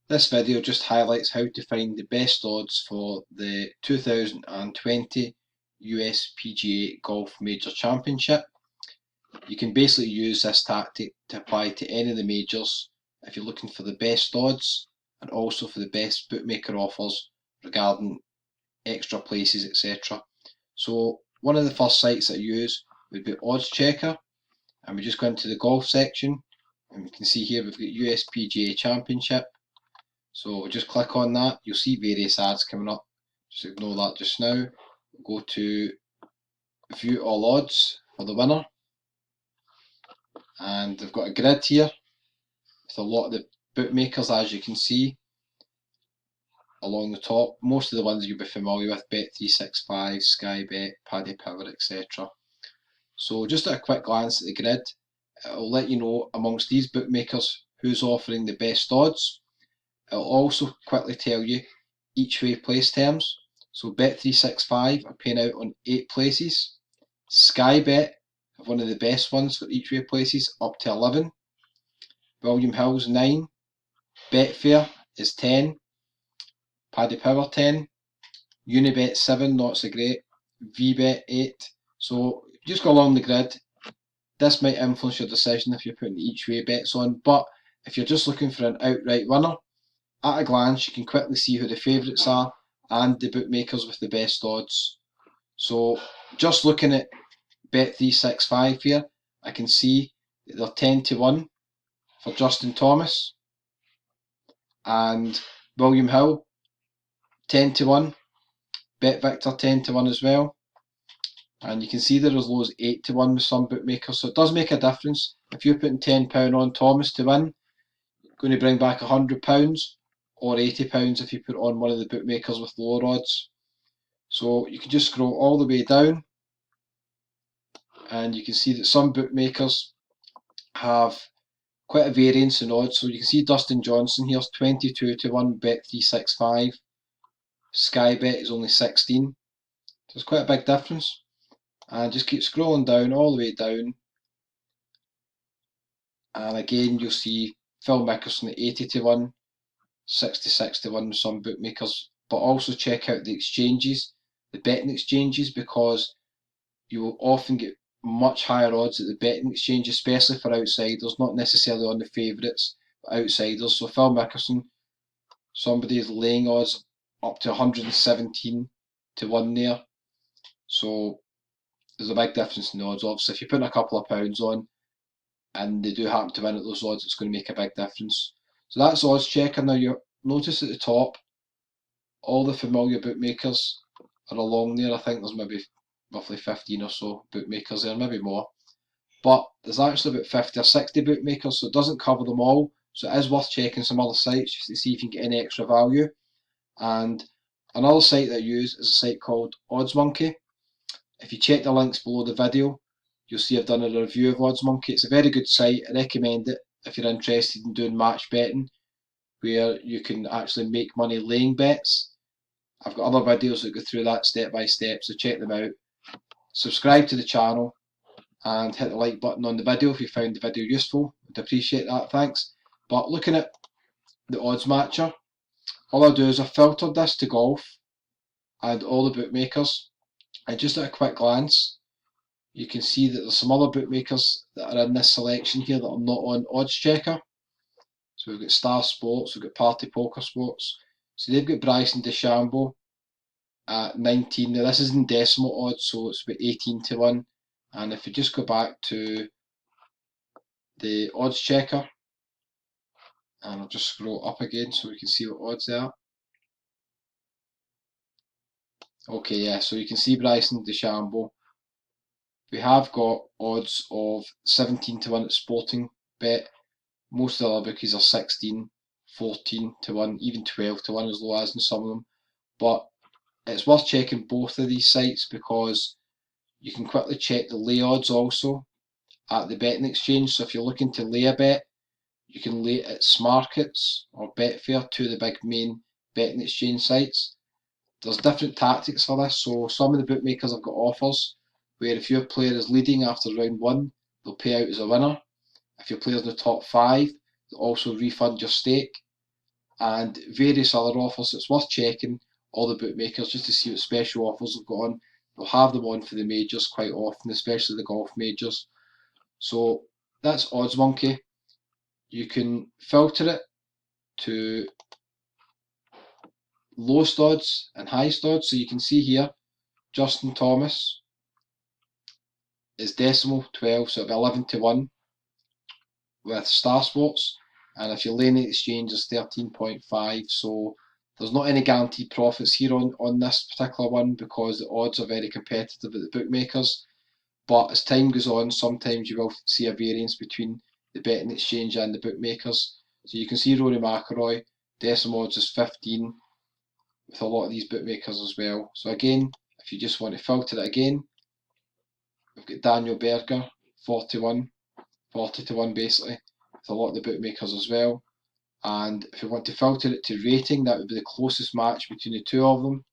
This video just highlights how to find the best odds for the 2020 USPGA Golf Major Championship. You can basically use this tactic to apply to any of the majors if you're looking for the best odds and also for the best bookmaker offers regarding extra places, etc. So one of the first sites that I use would be Odds Checker, and we just go into the golf section and we can see here we've got USPGA Championship. So we'll just click on that, you'll see various ads coming up, just ignore that just now. We'll go to view all odds for the winner, and they've got a grid here with a lot of the bookmakers, as you can see along the top. Most of the ones you'll be familiar with: Bet365, Sky Bet, Paddy Power, etc. So just at a quick glance at the grid, it'll let you know amongst these bookmakers who's offering the best odds. It'll also quickly tell you each way place terms. So Bet365 are paying out on 8 places. Sky Bet have one of the best ones for each way places, up to 11. William Hill's 9. Betfair is 10. Paddy Power 10. Unibet 7, not so great. VBet 8. So just go along the grid. This might influence your decision if you're putting each way bets on, but if you're just looking for an outright winner, at a glance you can quickly see who the favourites are and the bookmakers with the best odds. So just looking at Bet365 here, I can see that they're 10 to 1 for Justin Thomas, and William Hill 10 to 1, Bet Victor 10 to 1 as well, and you can see there is low as 8 to 1 with some bookmakers. So it does make a difference. If you're putting £10 on Thomas to win, you're going to bring back £100, or £80 if you put on one of the bookmakers with lower odds. So you can just scroll all the way down and you can see that some bookmakers have quite a variance in odds. So you can see Dustin Johnson here's 22 to 1, Bet365. Sky Bet is only 16. So it's quite a big difference. And just keep scrolling down, all the way down. And again, you'll see Phil Mickelson at 80 to 1, 66 to 1 with some bookmakers. But also check out the exchanges, the betting exchanges, because you will often get much higher odds at the betting exchange, especially for outsiders, not necessarily on the favourites, but outsiders. So Phil Mickelson, somebody's laying odds up to 117 to 1 there. So there's a big difference in the odds. Obviously, if you're putting a couple of pounds on and they do happen to win at those odds, it's going to make a big difference. So that's odds checker. Now you notice at the top, all the familiar bookmakers are along there. I think there's maybe roughly 15 or so bookmakers there, maybe more. But there's actually about 50 or 60 bookmakers, so it doesn't cover them all. So it is worth checking some other sites just to see if you can get any extra value. And another site that I use is a site called Odds Monkey. If you check the links below the video, you'll see I've done a review of Odds Monkey. It's a very good site. I recommend it if you're interested in doing match betting, where you can actually make money laying bets. I've got other videos that go through that step by step, so check them out. Subscribe to the channel and hit the like button on the video if you found the video useful. I'd appreciate that, thanks. But looking at the odds matcher, all I do is I filtered this to golf and all the bookmakers, and just at a quick glance you can see that there's some other bookmakers that are in this selection here that are not on Odds Checker. So we've got Star Sports, we've got Party Poker Sports. So they've got Bryson DeChambeau at 19. Now this is in decimal odds, so it's about 18 to 1. And if you just go back to the odds checker, and I'll just scroll up again so we can see what odds they are. Okay, yeah, so you can see Bryson DeChambeau. We have got odds of 17 to 1 at Sporting Bet. Most of the other bookies are 16, 14 to 1, even 12 to 1 as low as in some of them. But it's worth checking both of these sites because you can quickly check the lay odds also at the betting exchange. So if you're looking to lay a bet, you can lay it at Smarkets or Betfair, two of the big main betting exchange sites. There's different tactics for this, so some of the bookmakers have got offers where if your player is leading after round 1, they'll pay out as a winner. If your player's in the top 5, they'll also refund your stake. and various other offers. It's worth checking all the bookmakers just to see what special offers they've got on. They'll have them on for the majors quite often, especially the golf majors. So that's Odds Monkey. You can filter it to lowest odds and highest odds. So you can see here, Justin Thomas is decimal 12, so it'll be 11 to 1 with Star Sports. And if you're laying the exchange, is 13.5. So there's not any guaranteed profits here on this particular one because the odds are very competitive at the bookmakers. But as time goes on, sometimes you will see a variance between the betting exchange and the bookmakers. So you can see Rory McIlroy, decimal odds is 15 with a lot of these bookmakers as well. So again, if you just want to filter it again, we've got Daniel Berger, 40 to 1 basically, with a lot of the bookmakers as well. And if you want to filter it to rating, that would be the closest match between the two of them.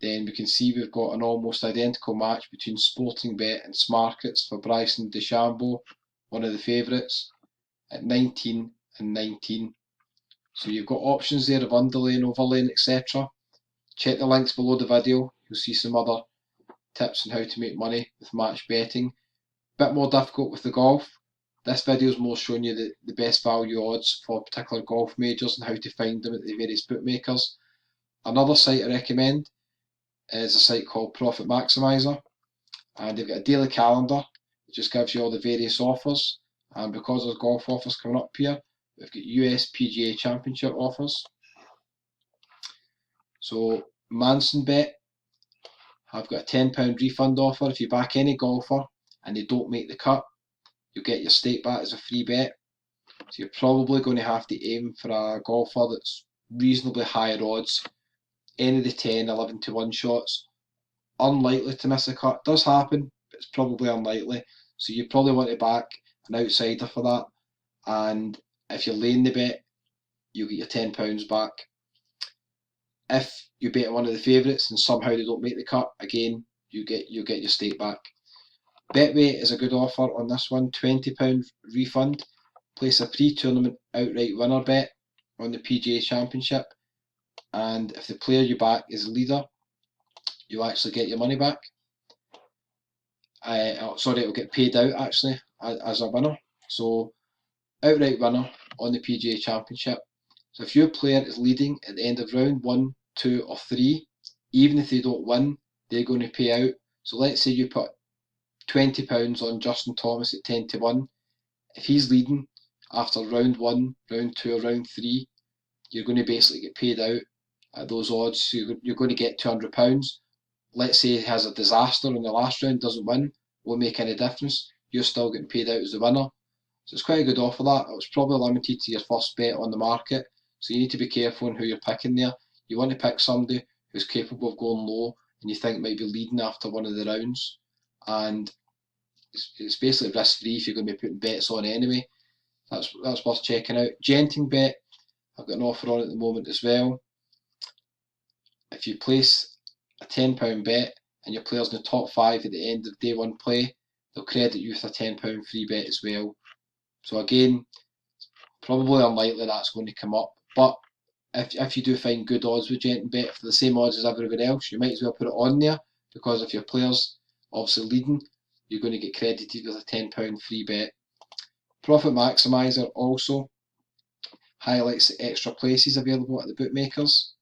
Then we can see we've got an almost identical match between Sportingbet and Smarkets for Bryson DeChambeau, one of the favourites, at 19 and 19. So you've got options there of underlaying, overlaying, etc. Check the links below the video. You'll see some other tips on how to make money with match betting. Bit more difficult with the golf. This video is more showing you the best value odds for particular golf majors and how to find them at the various bookmakers. Another site I recommend is a site called Profit Maximiser, and they've got a daily calendar. It just gives you all the various offers, and because there's golf offers coming up here, we've got USPGA Championship offers. So Manson Bet have got a £10 refund offer if you back any golfer and they don't make the cut. You'll get your stake back as a free bet. So you're probably going to have to aim for a golfer that's reasonably higher odds. Any of the 10, 11 to 1 shots, unlikely to miss a cut. Does happen, but it's probably unlikely. So you probably want to back an outsider for that. And if you're laying the bet, you'll get your £10 back. If you bet one of the favourites and somehow they don't make the cut, again, you'll get your stake back. Betway is a good offer on this one, £20 refund. Place a pre-tournament outright winner bet on the PGA Championship, and if the player you back is the leader, you'll actually get your money back. It'll get paid out actually as a winner. So outright winner on the PGA Championship. So if your player is leading at the end of round 1, 2 or 3, even if they don't win, they're going to pay out. So let's say you put £20 on Justin Thomas at 10 to 1. If he's leading after round 1, round 2 or round 3, you're going to basically get paid out at those odds. So you're going to get £200. Let's say he has a disaster in the last round, doesn't win, won't make any difference. You're still getting paid out as the winner. So it's quite a good offer that. It was probably limited to your first bet on the market. So you need to be careful on who you're picking there. You want to pick somebody who's capable of going low and you think might be leading after one of the rounds. And it's basically risk free if you're going to be putting bets on anyway. That's worth checking out. Genting Bet, I've got an offer on at the moment as well. If you place a £10 bet and your player's in the top 5 at the end of day 1 play, they'll credit you with a £10 free bet as well. So again, probably unlikely that's going to come up, but if you do find good odds with Genting Bet for the same odds as everybody else, you might as well put it on there, because if your player's obviously leading, you're going to get credited with a £10 free bet. Profit Maximiser also highlights the extra places available at the bookmakers.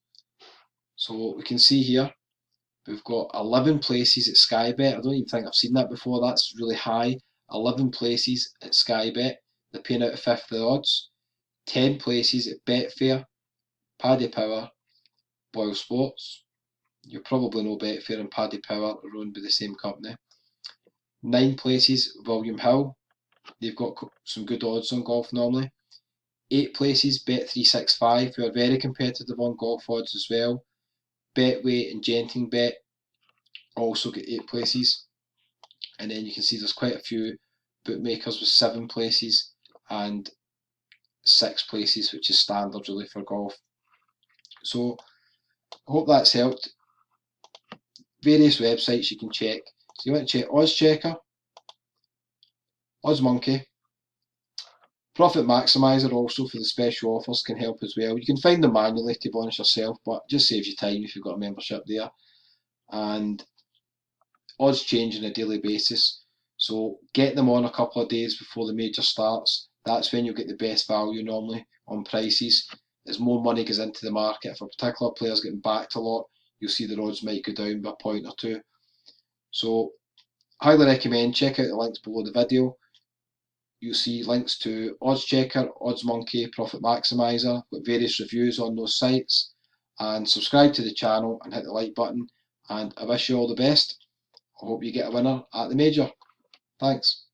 So we can see here, we've got 11 places at Sky Bet. I don't even think I've seen that before. That's really high. 11 places at Sky Bet. They're paying out a fifth of the odds. 10 places at Betfair, Paddy Power, Boyle Sports. You probably know Betfair and Paddy Power are owned by the same company. 9 places, William Hill. They've got some good odds on golf normally. 8 places, Bet365, who are very competitive on golf odds as well. Betway and Genting Bet also get 8 places. And then you can see there's quite a few bookmakers with 7 places and 6 places, which is standard really for golf. So I hope that's helped. Various websites you can check. So you want to check Odds Checker, Odds Monkey, Profit Maximiser also for the special offers can help as well. You can find them manually, to be honest, yourself, but it just saves you time if you've got a membership there. And odds change on a daily basis, so get them on a couple of days before the major starts. That's when you'll get the best value normally on prices. As more money goes into the market, if a particular player's getting backed a lot, you'll see the odds might go down by a point or two. So highly recommend, check out the links below the video. You'll see links to Odds Checker, Odds Monkey, Profit Maximiser, with various reviews on those sites. And subscribe to the channel and hit the like button. And I wish you all the best. I hope you get a winner at the major. Thanks.